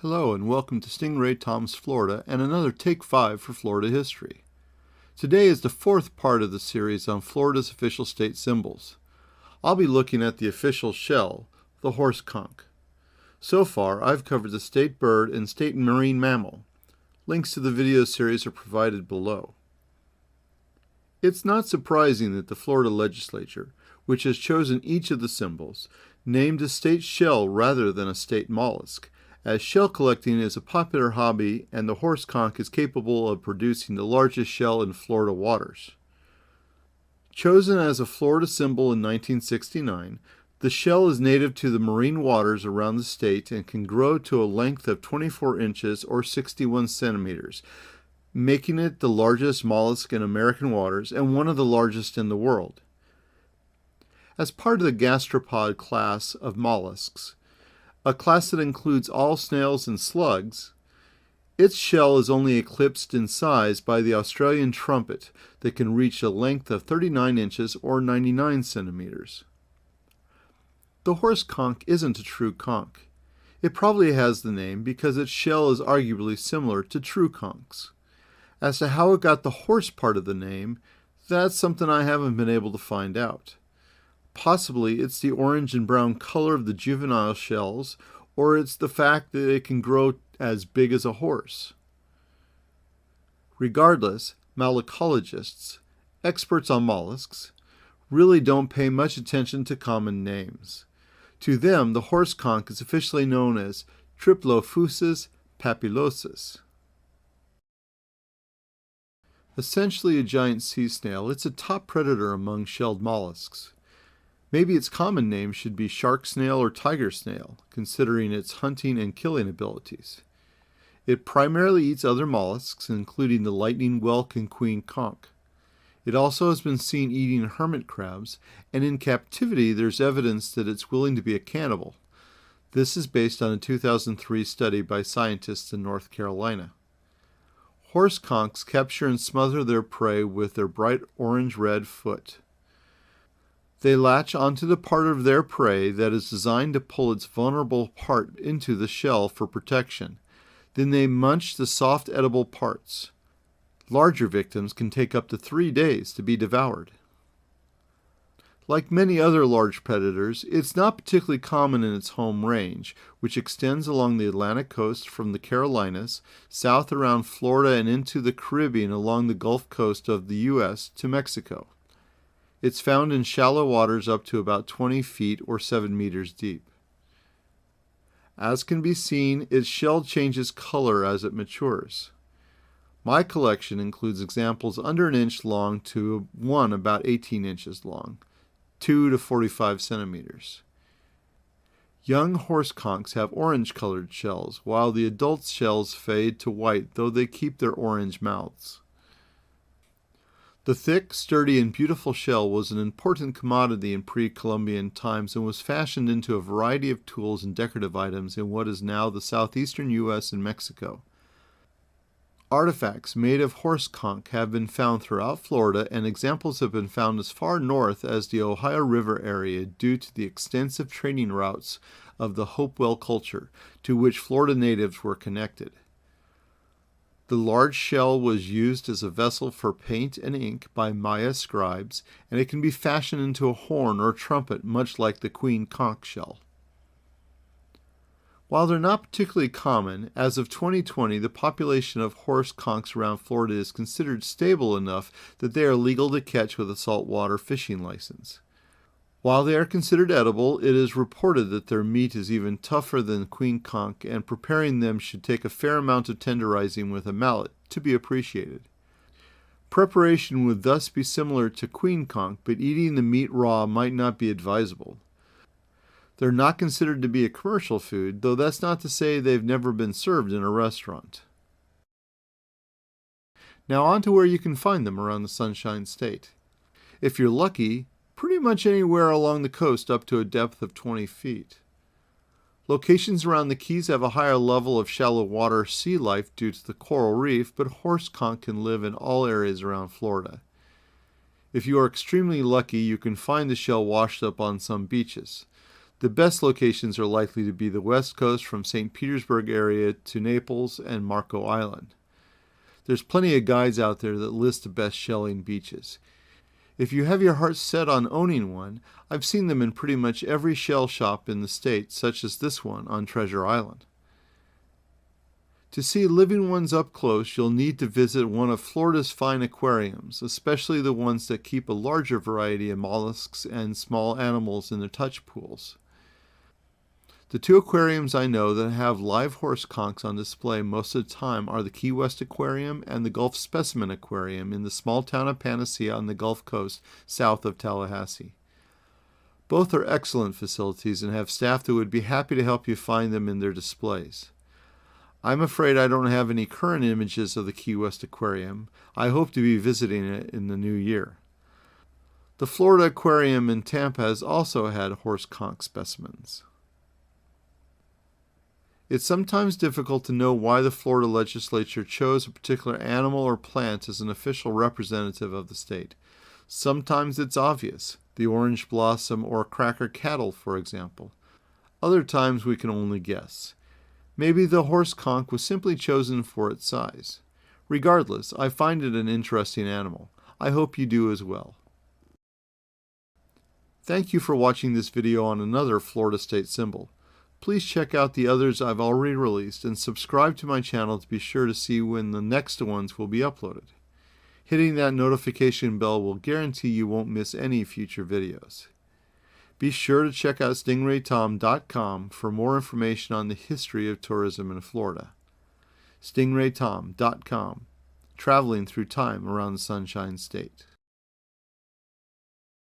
Hello and welcome to Stingray Tom's Florida and another Take 5 for Florida history. Today is the fourth part of the series on Florida's official state symbols. I'll be looking at the official shell, the horse conch. So far, I've covered the state bird and state marine mammal. Links to the video series are provided below. It's not surprising that the Florida legislature, which has chosen each of the symbols, named a state shell rather than a state mollusk, as shell collecting is a popular hobby and the horse conch is capable of producing the largest shell in Florida waters. Chosen as a Florida symbol in 1969, the shell is native to the marine waters around the state and can grow to a length of 24 inches or 61 centimeters, making it the largest mollusk in American waters and one of the largest in the world. As part of the gastropod class of mollusks, a class that includes all snails and slugs, its shell is only eclipsed in size by the Australian trumpet that can reach a length of 39 inches or 99 centimeters. The horse conch isn't a true conch. It probably has the name because its shell is arguably similar to true conchs. As to how it got the horse part of the name, that's something I haven't been able to find out. Possibly it's the orange and brown color of the juvenile shells, or it's the fact that it can grow as big as a horse. Regardless, malacologists, experts on mollusks, really don't pay much attention to common names. To them, the horse conch is officially known as Triplophusus papillosus. Essentially a giant sea snail, it's a top predator among shelled mollusks. Maybe its common name should be shark snail or tiger snail, considering its hunting and killing abilities. It primarily eats other mollusks, including the lightning whelk and queen conch. It also has been seen eating hermit crabs, and in captivity there's evidence that it's willing to be a cannibal. This is based on a 2003 study by scientists in North Carolina. Horse conchs capture and smother their prey with their bright orange-red foot. They latch onto the part of their prey that is designed to pull its vulnerable part into the shell for protection. Then they munch the soft edible parts. Larger victims can take up to 3 days to be devoured. Like many other large predators, it's not particularly common in its home range, which extends along the Atlantic coast from the Carolinas, south around Florida and into the Caribbean along the Gulf Coast of the U.S. to Mexico. It's found in shallow waters up to about 20 feet or 7 meters deep. As can be seen, its shell changes color as it matures. My collection includes examples under an inch long to one about 18 inches long, 2 to 45 centimeters. Young horse conchs have orange-colored shells, while the adult shells fade to white, though they keep their orange mouths. The thick, sturdy, and beautiful shell was an important commodity in pre-Columbian times and was fashioned into a variety of tools and decorative items in what is now the southeastern U.S. and Mexico. Artifacts made of horse conch have been found throughout Florida, and examples have been found as far north as the Ohio River area due to the extensive trading routes of the Hopewell culture, to which Florida natives were connected. The large shell was used as a vessel for paint and ink by Maya scribes, and it can be fashioned into a horn or trumpet much like the queen conch shell. While they're not particularly common, as of 2020 the population of horse conchs around Florida is considered stable enough that they are legal to catch with a saltwater fishing license. While they are considered edible, it is reported that their meat is even tougher than queen conch, and preparing them should take a fair amount of tenderizing with a mallet to be appreciated. Preparation would thus be similar to queen conch, but eating the meat raw might not be advisable. They're not considered to be a commercial food, though that's not to say they've never been served in a restaurant. Now on to where you can find them around the Sunshine State. If you're lucky, pretty much anywhere along the coast up to a depth of 20 feet. Locations around the Keys have a higher level of shallow water sea life due to the coral reef, but horse conch can live in all areas around Florida. If you are extremely lucky, you can find the shell washed up on some beaches. The best locations are likely to be the west coast from St. Petersburg area to Naples and Marco Island. There's plenty of guides out there that list the best shelling beaches. If you have your heart set on owning one, I've seen them in pretty much every shell shop in the state, such as this one on Treasure Island. To see living ones up close, you'll need to visit one of Florida's fine aquariums, especially the ones that keep a larger variety of mollusks and small animals in their touch pools. The two aquariums I know that have live horse conchs on display most of the time are the Key West Aquarium and the Gulf Specimen Aquarium in the small town of Panacea on the Gulf Coast south of Tallahassee. Both are excellent facilities and have staff that would be happy to help you find them in their displays. I'm afraid I don't have any current images of the Key West Aquarium. I hope to be visiting it in the new year. The Florida Aquarium in Tampa has also had horse conch specimens. It's sometimes difficult to know why the Florida legislature chose a particular animal or plant as an official representative of the state. Sometimes it's obvious, the orange blossom or cracker cattle, for example. Other times we can only guess. Maybe the horse conch was simply chosen for its size. Regardless, I find it an interesting animal. I hope you do as well. Thank you for watching this video on another Florida state symbol. Please check out the others I've already released and subscribe to my channel to be sure to see when the next ones will be uploaded. Hitting that notification bell will guarantee you won't miss any future videos. Be sure to check out StingrayTom.com for more information on the history of tourism in Florida. StingrayTom.com, traveling through time around the Sunshine State.